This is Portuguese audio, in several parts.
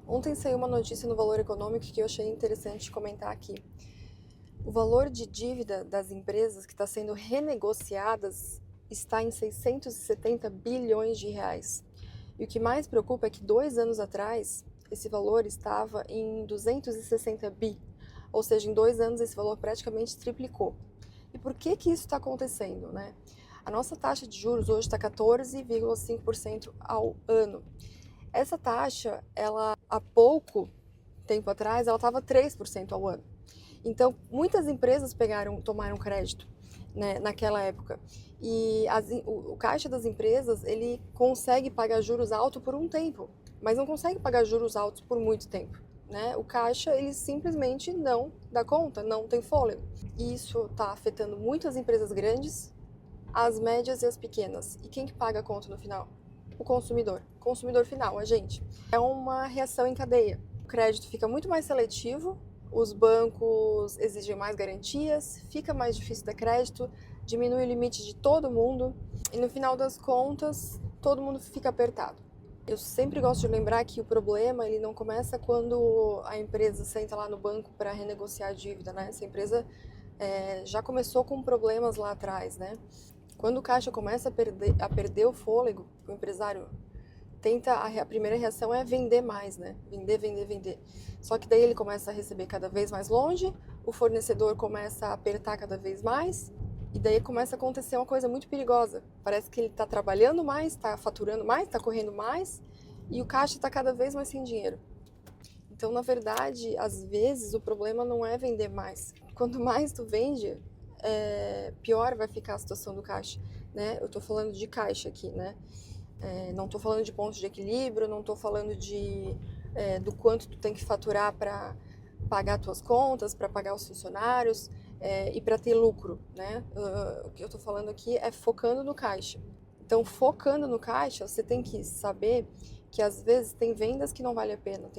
Ontem saiu uma notícia no Valor Econômico que eu achei interessante comentar aqui. O valor de dívida das empresas que está sendo renegociadas está em 670 bilhões de reais. E o que mais preocupa é que 2 anos atrás, esse valor estava em 260 bi. Ou seja, em 2 anos esse valor praticamente triplicou. E por que isso está acontecendo, né? A nossa taxa de juros hoje está 14,5% ao ano. Essa taxa, ela há pouco tempo atrás, ela estava 3% ao ano. Então, muitas empresas tomaram crédito, né, naquela época. E o caixa das empresas, ele consegue pagar juros altos por um tempo, mas não consegue pagar juros altos por muito tempo. Né? O caixa, ele simplesmente não dá conta, não tem fôlego. E isso está afetando muitas empresas grandes, as médias e as pequenas. E quem que paga a conta no final? O consumidor final, a gente. É uma reação em cadeia. O crédito fica muito mais seletivo, os bancos exigem mais garantias, fica mais difícil dar crédito, diminui o limite de todo mundo e no final das contas todo mundo fica apertado. Eu sempre gosto de lembrar que o problema ele não começa quando a empresa senta lá no banco para renegociar a dívida, né? Essa empresa já começou com problemas lá atrás, né? Quando o caixa começa a perder o fôlego, o empresário tenta, a primeira reação é vender mais, né? Vender. Só que daí ele começa a receber cada vez mais longe, o fornecedor começa a apertar cada vez mais, e daí começa a acontecer uma coisa muito perigosa. Parece que ele está trabalhando mais, está faturando mais, está correndo mais, e o caixa está cada vez mais sem dinheiro. Então, na verdade, às vezes o problema não é vender mais. Quanto mais tu vende, pior vai ficar a situação do caixa, né? Eu tô falando de caixa aqui, né? Não tô falando de pontos de equilíbrio, não tô falando do quanto tu tem que faturar para pagar tuas contas, para pagar os funcionários e para ter lucro, né? O que eu tô falando aqui é focando no caixa. Então, focando no caixa, você tem que saber que às vezes tem vendas que não vale a pena.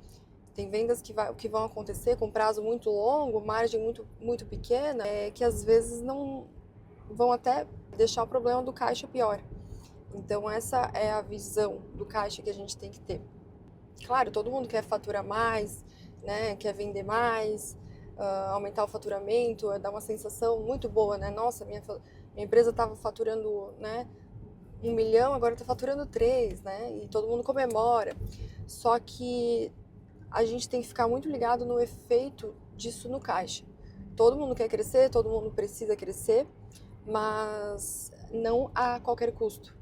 Tem vendas que vão acontecer com prazo muito longo, margem muito pequena, que às vezes não vão até deixar o problema do caixa pior. Então essa é a visão do caixa que a gente tem que ter. Claro, todo mundo quer faturar mais, né? Quer vender mais, aumentar o faturamento, dar uma sensação muito boa, né? Nossa, minha empresa estava faturando, né, 1 milhão, agora está faturando 3, né? E todo mundo comemora. Só que a gente tem que ficar muito ligado no efeito disso no caixa. Todo mundo quer crescer, todo mundo precisa crescer, mas não a qualquer custo.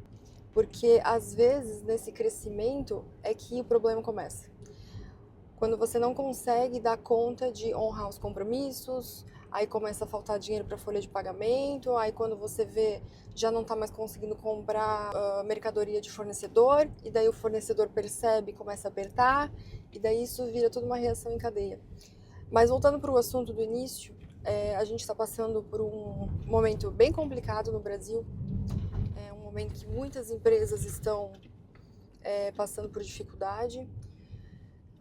Porque às vezes nesse crescimento é que o problema começa. Quando você não consegue dar conta de honrar os compromissos, aí começa a faltar dinheiro para folha de pagamento, aí quando você vê já não está mais conseguindo comprar mercadoria de fornecedor, e daí o fornecedor percebe e começa a apertar, e daí isso vira toda uma reação em cadeia. Mas voltando para o assunto do início, a gente está passando por um momento bem complicado no Brasil, um momento que muitas empresas estão passando por dificuldade.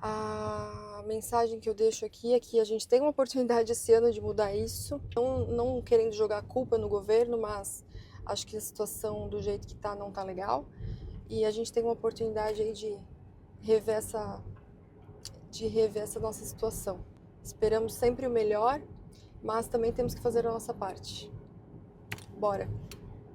A mensagem que eu deixo aqui é que a gente tem uma oportunidade esse ano de mudar isso, não querendo jogar a culpa no governo, mas acho que a situação do jeito que está não está legal e a gente tem uma oportunidade aí de rever essa nossa situação. Esperamos sempre o melhor, mas também temos que fazer a nossa parte. Bora!